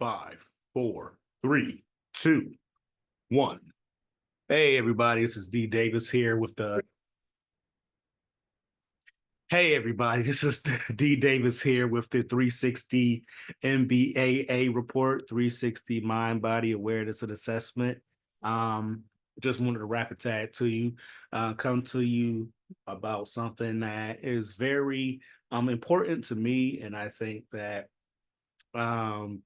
Five, four, three, two, one. Hey, everybody, this is D Davis here with the. Hey, everybody, this is D Davis here with the 360 MBAA report, 360 Mind Body Awareness and Assessment. Just wanted to rapid tag to you, come to you about something that is very important to me, and I think that um,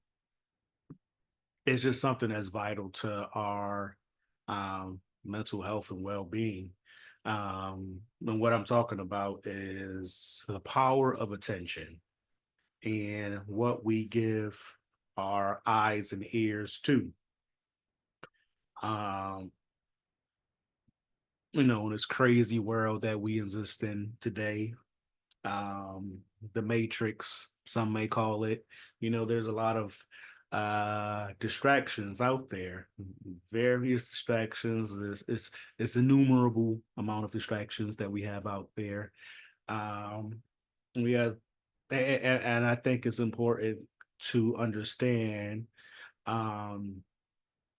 it's just something that's vital to our mental health and well-being. And what I'm talking about is the power of attention and what we give our eyes and ears to. Um, in this crazy world that we exist in today, the matrix, some may call it, there's a lot of distractions out there, various distractions. It's innumerable amount of distractions that we have out there. um we have and I think it's important to understand um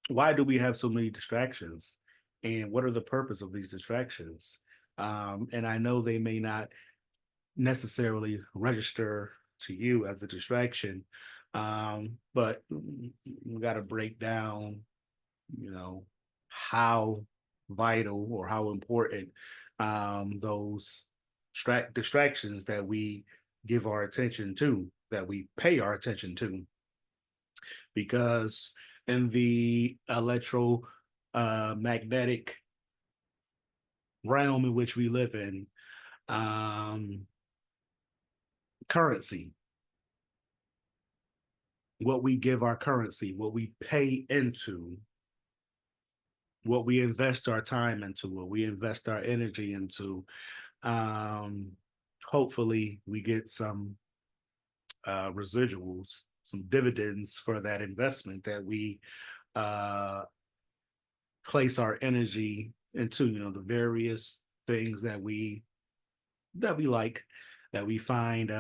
why do we have so many distractions, and what are the purpose of these distractions. And I know they may not necessarily register to you as a distraction. But we got to break down, you know, how vital or how important those distractions that we give our attention to, that we pay our attention to, because in the magnetic realm in which we live in, um, currency, what we give our currency, what we pay into, what we invest our time into, what we invest our energy into. Um, Hopefully, we get some residuals, some dividends for that investment that we uh, place our energy into. The various things that we like, that we find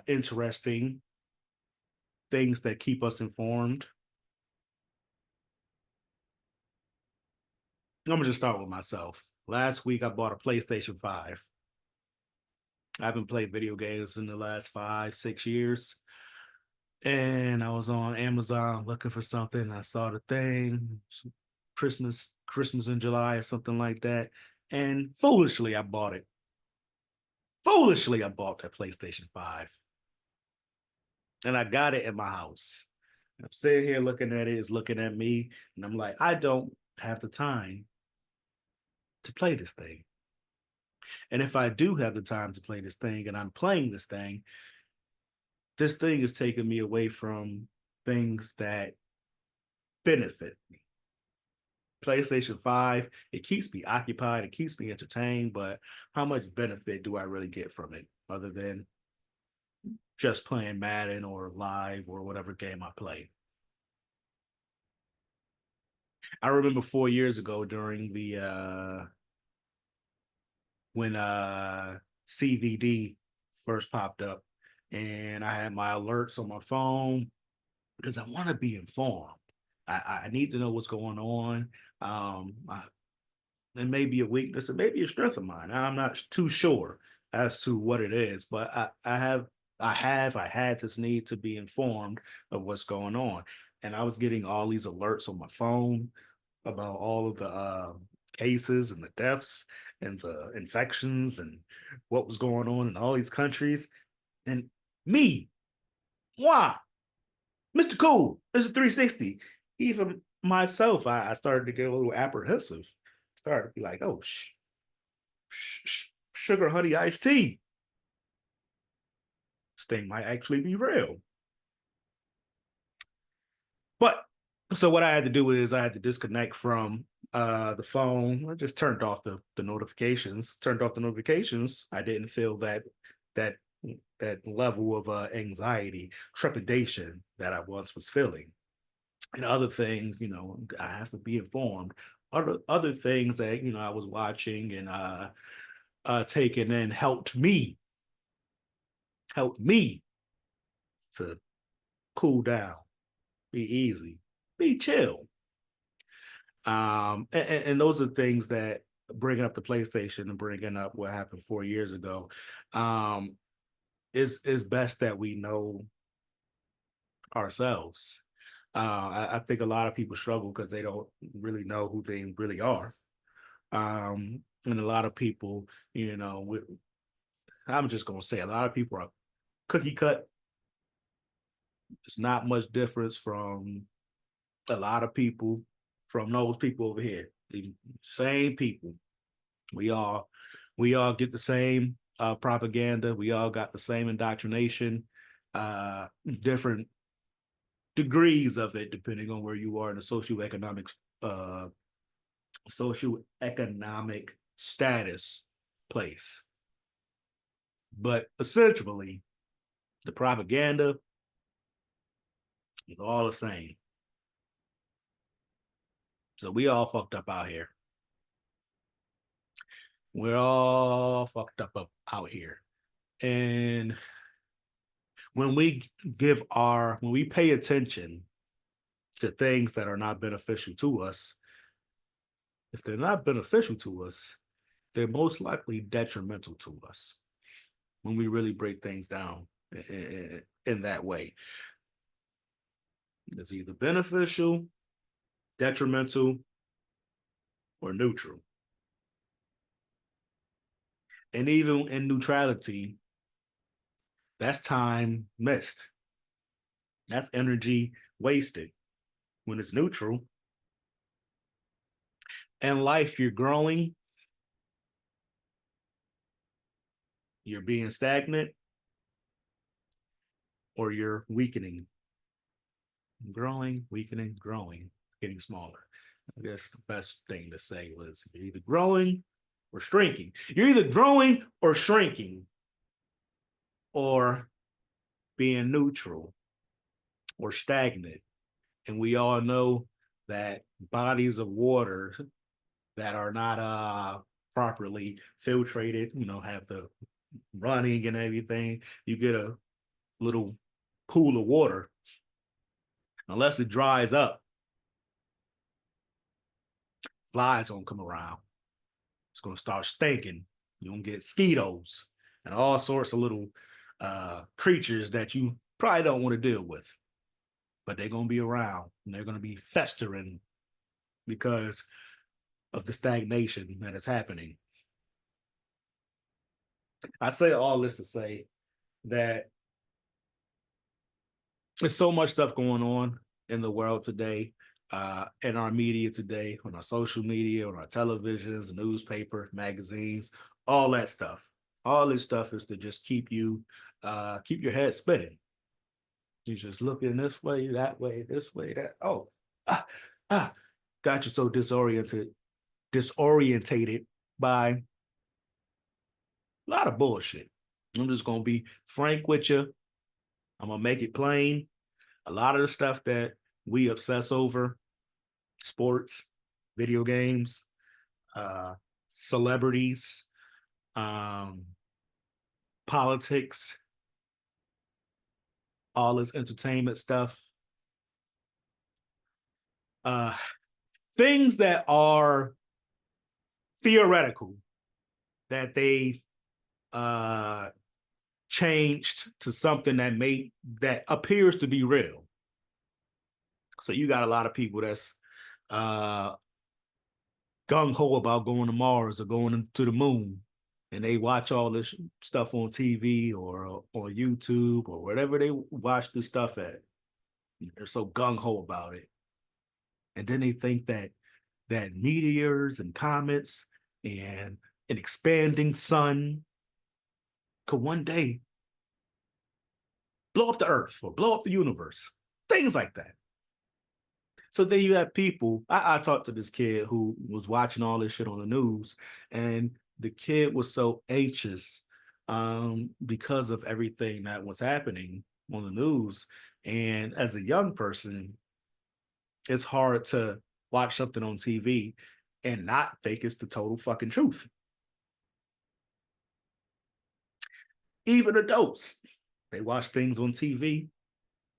interesting, things that keep us informed. I'm gonna just start with myself. Last week, I bought a PlayStation 5. I haven't played video games in the last 5, 6 years. And I was on Amazon looking for something. I saw the thing, Christmas in July or something like that. And foolishly, I bought it. Foolishly, I bought that PlayStation 5. And I got it in my house. I'm sitting here looking at it, it's looking at me, and I'm like, I don't have the time to play this thing. And if I do have the time to play this thing and I'm playing this thing is taking me away from things that benefit me. PlayStation 5, it keeps me occupied, it keeps me entertained, but how much benefit do I really get from it other than just playing Madden or Live or whatever game I play? I remember 4 years ago during the when CVD first popped up, and I had my alerts on my phone because I want to be informed. I need to know what's going on. It may be a weakness, it may be a strength of mine. I'm not too sure as to what it is, but I had this need to be informed of what's going on. And I was getting all these alerts on my phone about all of the cases and the deaths and the infections and what was going on in all these countries. And me, why? Mr. Cool, Mr. 360. Even myself, I started to get a little apprehensive. Started to be like, oh, sugar honey iced tea. This thing might actually be real. But so what I had to do is I had to disconnect from the phone. I just turned off the notifications. Turned off the notifications. I didn't feel that that level of anxiety, trepidation that I once was feeling. And other things, I have to be informed. Other things that I was watching and taking in helped me to cool down, be easy, be chill. And those are things that bringing up the PlayStation and bringing up what happened 4 years ago, um, is best that we know ourselves. I think a lot of people struggle because they don't really know who they really are. And a lot of people, I'm just gonna say a lot of people are cookie cut. It's not much difference from a lot of people from those people over here. The same people. We all we all get the same propaganda. We all got the same indoctrination. Different degrees of it depending on where you are in the uh socioeconomic status place. But essentially, the propaganda is all the same. So we all fucked up out here. We're all fucked up out here. And when we pay attention to things that are not beneficial to us, if they're not beneficial to us, they're most likely detrimental to us when we really break things down in that way. It's either beneficial, detrimental, or neutral. And even in neutrality, that's time missed. That's energy wasted. When it's neutral, in life, you're growing, you're being stagnant, or you're weakening. Growing, weakening, growing, getting smaller. I guess the best thing to say was you're either growing or shrinking. You're either growing or shrinking or being neutral or stagnant. And we all know that bodies of water that are not properly filtrated, have the running and everything, you get a little pool of water. Unless it dries up, flies gonna come around. It's gonna start stinking. You're gonna get mosquitoes and all sorts of little creatures that you probably don't want to deal with. But they're gonna be around and they're gonna be festering because of the stagnation that is happening. I say all this to say that there's so much stuff going on in the world today, in our media today, on our social media, on our televisions, newspaper, magazines, all that stuff. All this stuff is to just keep your head spinning. You're just looking this way, this way, that. Oh, ah, ah, got you so disorientated by a lot of bullshit. I'm just gonna be frank with you. I'm gonna make it plain. A lot of the stuff that we obsess over, sports, video games, celebrities, um, politics, all this entertainment stuff, uh, things that are theoretical that they've uh, changed to something that appears to be real. So you got a lot of people that's uh, gung ho about going to Mars or going to the moon, and they watch all this stuff on TV or on YouTube or wherever they watch this stuff at. They're so gung ho about it, and then they think that meteors and comets and an expanding sun could one day blow up the Earth or blow up the universe, things like that. So then you have people. I talked to this kid who was watching all this shit on the news, and the kid was so anxious because of everything that was happening on the news. And as a young person, it's hard to watch something on TV and not think it's the total fucking truth. Even adults, they watch things on TV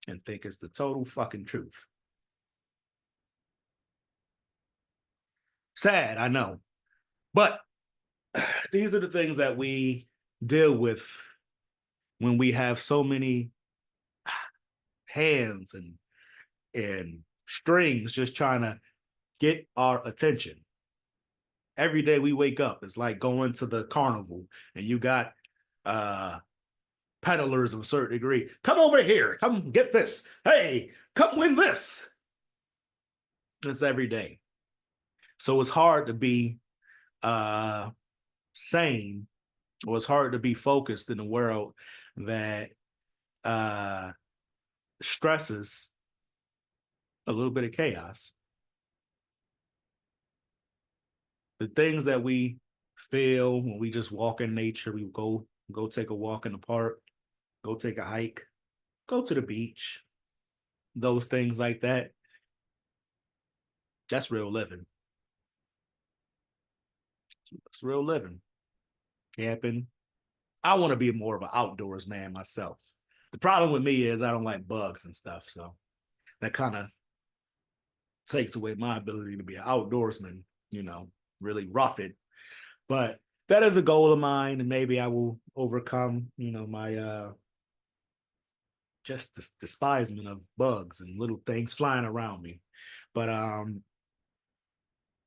and think it's the total fucking truth. Sad, I know. But these are the things that we deal with when we have so many hands and strings just trying to get our attention. Every day we wake up, it's like going to the carnival and you got peddlers of a certain degree. Come over here, come get this. Hey, come win this. It's every day. So it's hard to be sane, or it's hard to be focused in a world that stresses a little bit of chaos. The things that we feel when we just walk in nature, we go take a walk in the park, go take a hike, go to the beach, those things like that. That's real living. It's real living. Camping. I want to be more of an outdoors man myself. The problem with me is I don't like bugs and stuff, so that kind of takes away my ability to be an outdoorsman, really rough it. But that is a goal of mine, and maybe I will overcome, my just this despisement of bugs and little things flying around me. But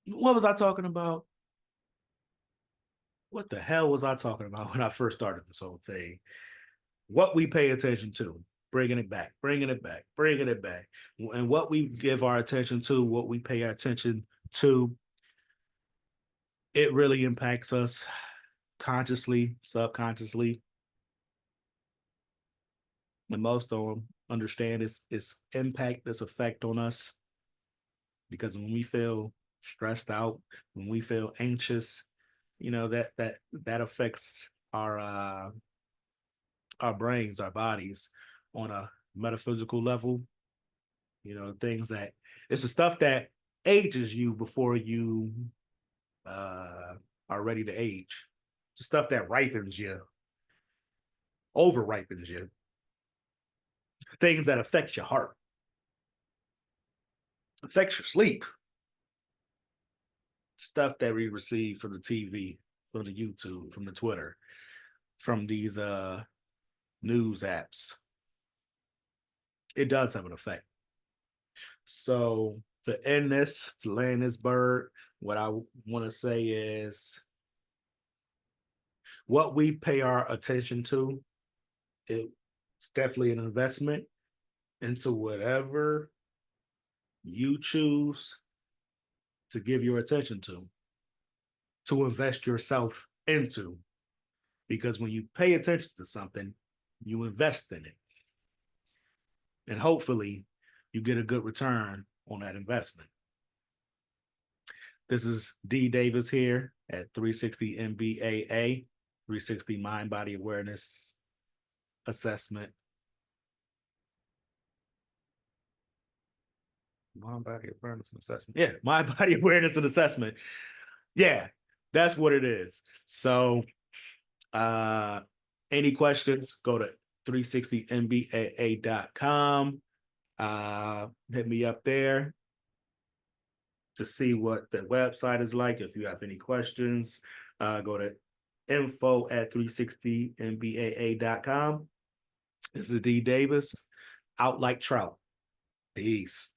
what was I talking about? What the hell was I talking about when I first started this whole thing? What we pay attention to, bringing it back, bringing it back, bringing it back. And what we give our attention to, what we pay our attention to, it really impacts us consciously, subconsciously. And most of them understand its impact, its effect on us. Because when we feel stressed out, when we feel anxious, that affects our brains, our bodies on a metaphysical level. Things that it's the stuff that ages you before you are ready to age. It's the stuff that ripens you, over ripens you. Things that affect your heart, affects your sleep. Stuff that we receive from the TV, from the YouTube, from the Twitter, from these news apps. It does have an effect. So to end this, to land this bird, what I want to say is what we pay our attention to, it's definitely an investment into whatever you choose to give your attention to invest yourself into. Because when you pay attention to something, you invest in it. And hopefully you get a good return on that investment. This is D Davis here at 360 MBAA, 360 Mind Body Awareness Assessment. Mind Body Awareness and Assessment. Yeah, Mind Body Awareness and Assessment. Yeah, that's what it is. So any questions, go to 360mbaa.com. Hit me up there to see what the website is like. If you have any questions, go to info@360mbaa.com. This is D Davis, out like trout. Peace.